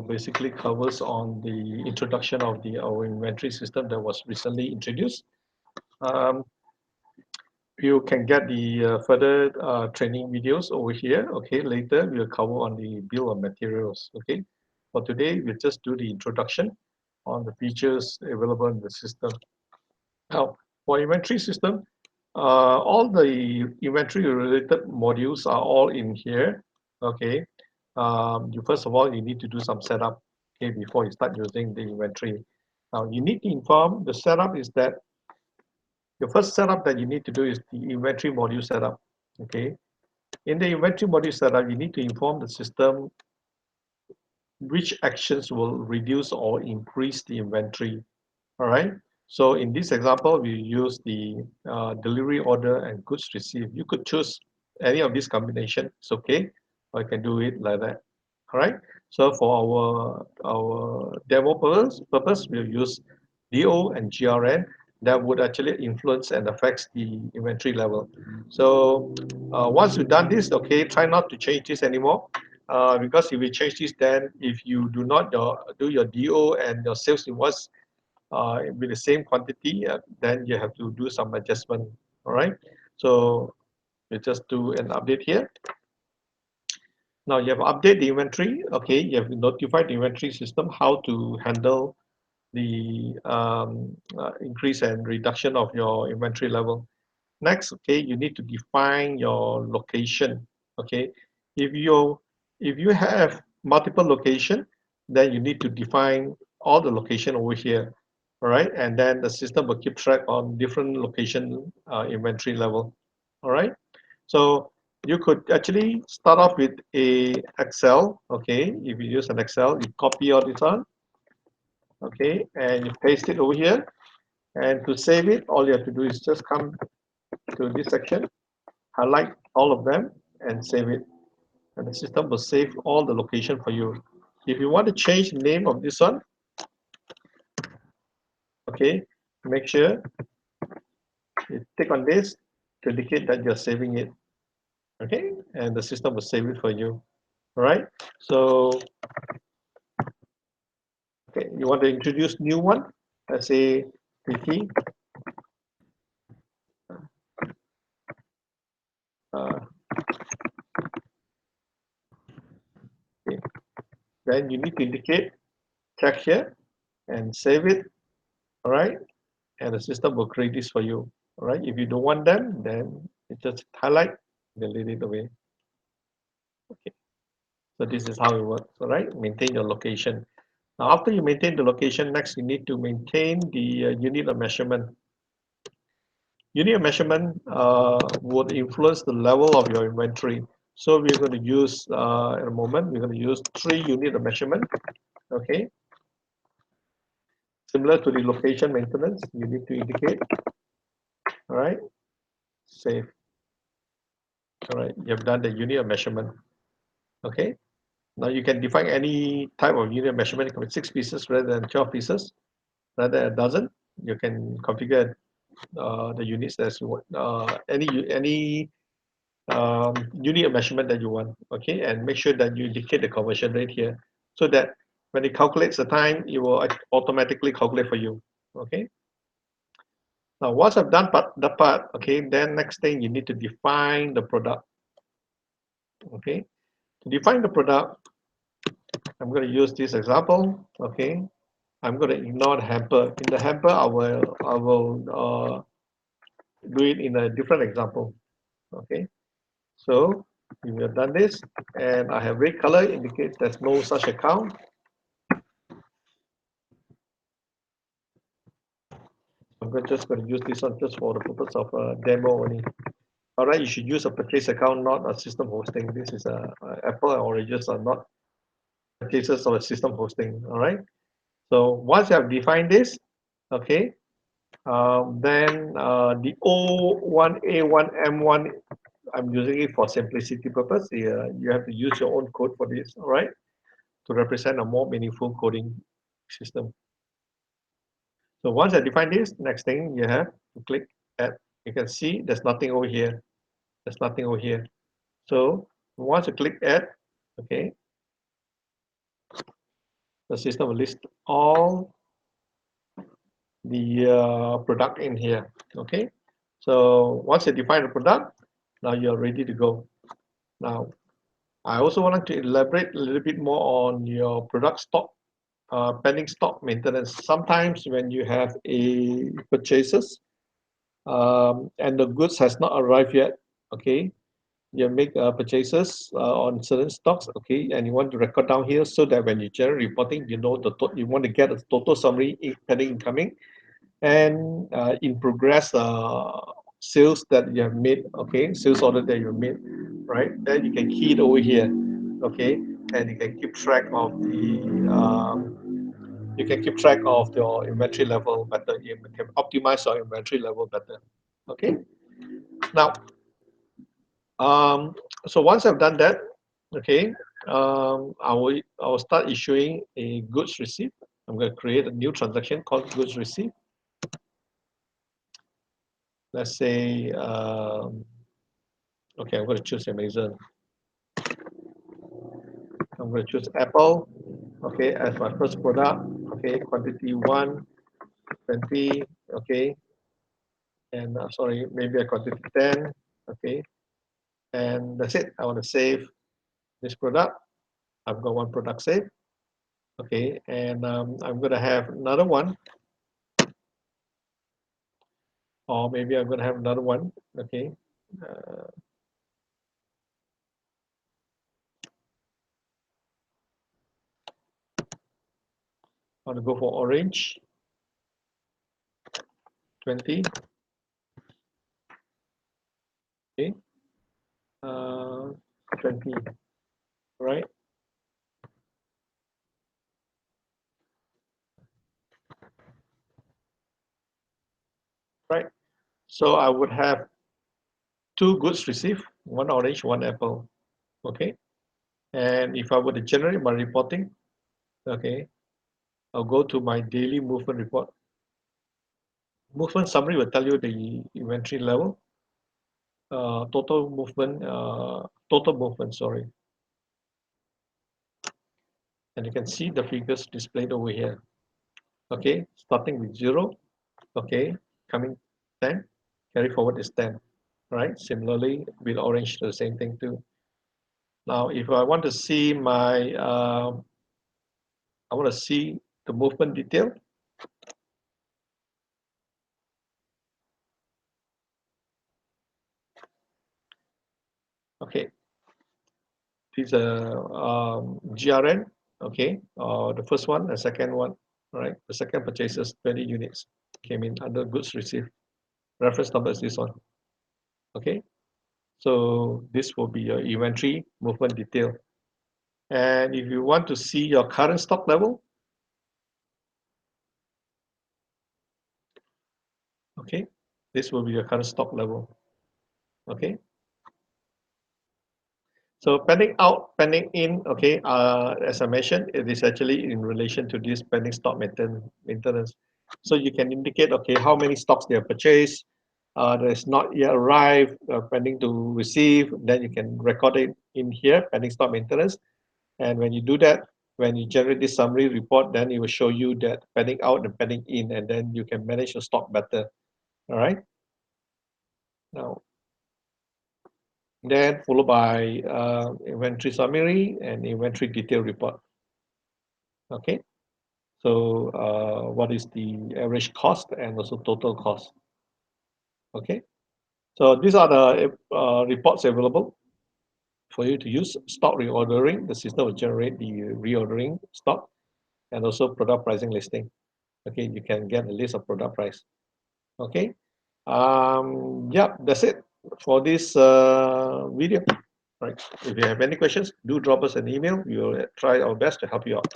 basically covers on the introduction of our inventory system that was recently introduced. Um, you can get the further training videos over here. Okay, later we'll cover on the bill of materials. Okay, for today we'll just do the introduction on the features available in the system. Now, for inventory system, all the inventory related modules are all in here. Okay, you first of all you need to do some setup. Okay, before you start using the inventory. Now you need to inform the setup is that the first setup that you need to do is the inventory module setup. Okay, in the inventory module setup, you need to inform the system which actions will reduce or increase the inventory. All right. So in this example, we use the delivery order and goods received. You could choose any of these combination. It's okay. Or you can do it like that. All right. So for our demo purpose, we'll use DO and GRN that would actually influence and affects the inventory level. So once you've done this, okay, try not to change this anymore. Because if you change this, then if you do not do your DO and your sales invoice with the same quantity, then you have to do some adjustment. All right. So you just do an update here. Now you have update the inventory. Okay, you have notified the inventory system how to handle the increase and reduction of your inventory level. Next, okay, you need to define your location. Okay, if you have multiple location, then you need to define all the location over here. All right, and then the system will keep track on different location inventory level. All right, so you could actually start off with a Excel. Okay, if you use an Excel, you copy all this on. Okay, and you paste it over here. And to save it, all you have to do is just come to this section, highlight all of them, and save it. And the system will save all the location for you. If you want to change the name of this one, okay, make sure you click on this to indicate that you're saving it. Okay, and the system will save it for you. All right. So, okay, you want to introduce new one? Let's say PT. Uh, okay. Then you need to indicate, check here, and save it. All right, and the system will create this for you. All right, if you don't want them, then you just highlight, delete it away. Okay, so this is how it works. All right, maintain your location. Now, after you maintain the location, next you need to maintain the unit of measurement. Unit of measurement would influence the level of your inventory. So we're going to use, in a moment, we're going to use 3 unit of measurement. Okay, similar to the location maintenance, you need to indicate. All right, save. All right, you have done the unit of measurement. Okay, now you can define any type of unit of measurement. It can be 6 pieces rather than 12 pieces, rather than a dozen. You can configure the units as you want, any unit of measurement that you want. Okay, and make sure that you indicate the conversion rate here, so that when it calculates the time, it will automatically calculate for you. Okay. Now, once I've done the part, okay, then next thing you need to define the product. Okay, to define the product, I'm going to use this example. Okay, I'm going to ignore the hamper. In the hamper, I will do it in a different example. Okay, so we have done this, and I have red color indicates there's no such account. Just going to use this one just for the purpose of a demo only. All right, you should use a purchase account, not a system hosting. This is Apple and Oranges are not purchases of a system hosting. All right. So once you have defined this, okay, then the O1A1M1, I'm using it for simplicity purpose. You have to use your own code for this, all right, to represent a more meaningful coding system. So once I define this, next thing you have to click add. You can see there's nothing over here. There's nothing over here. So once you click add, okay, the system will list all the product in here. Okay, so once you define the product, now you're ready to go. Now, I also wanted to elaborate a little bit more on your product stock, pending stock maintenance. Sometimes when you have a purchases and the goods has not arrived yet, okay, you make purchases on certain stocks, okay, and you want to record down here so that when you generate reporting, you know you want to get a total summary pending incoming and in progress sales that you have made, okay, sales order that you made, right? Then you can key it over here, okay, and you can keep track of your inventory level better. You can optimize your inventory level better, okay. Now, um, so once I've done that, okay, I will start issuing a goods receipt. I'm going to create a new transaction called goods receipt. Let's say, okay, I'm going to choose Amazon. I'm going to choose Apple, okay, as my first product, okay, quantity 1, 20, okay, and sorry, maybe a quantity 10, okay, and that's it. I want to save this product. I've got one product saved, okay, and I'm going to have another one, or maybe I'm going to have another one, okay. I want to go for orange, 20, okay, uh, 20, right? Right. So I would have two goods received, one orange, one apple, okay. And if I were to generate my reporting, okay, I'll go to my daily movement report. Movement summary will tell you the inventory level, total movement, sorry. And you can see the figures displayed over here. Okay, starting with 0, okay, coming 10, carry forward is 10, right? Similarly, with orange, the same thing too. Now, if I want to see I want to see the movement detail. Okay, these are GRN, okay, the first one, the second one, right? The second purchases 20 units came in under goods received. Reference number is this one, okay? So this will be your inventory movement detail. And if you want to see your current stock level, okay, this will be your current stock level, okay? So pending out, pending in, okay, as I mentioned, it is actually in relation to this pending stock maintenance. So you can indicate, okay, how many stocks they have purchased, that is not yet arrived, pending to receive, then you can record it in here, pending stock maintenance. And when you do that, when you generate this summary report, then it will show you that pending out and pending in, and then you can manage your stock better, all right? Now, then followed by inventory summary and inventory detail report. Okay, so what is the average cost and also total cost? Okay, so these are the reports available for you to use. Stock reordering, the system will generate the reordering stock, and also product pricing listing. Okay, you can get a list of product price. Okay, yeah, that's it for this video. Right. If you have any questions, do drop us an email. We will try our best to help you out.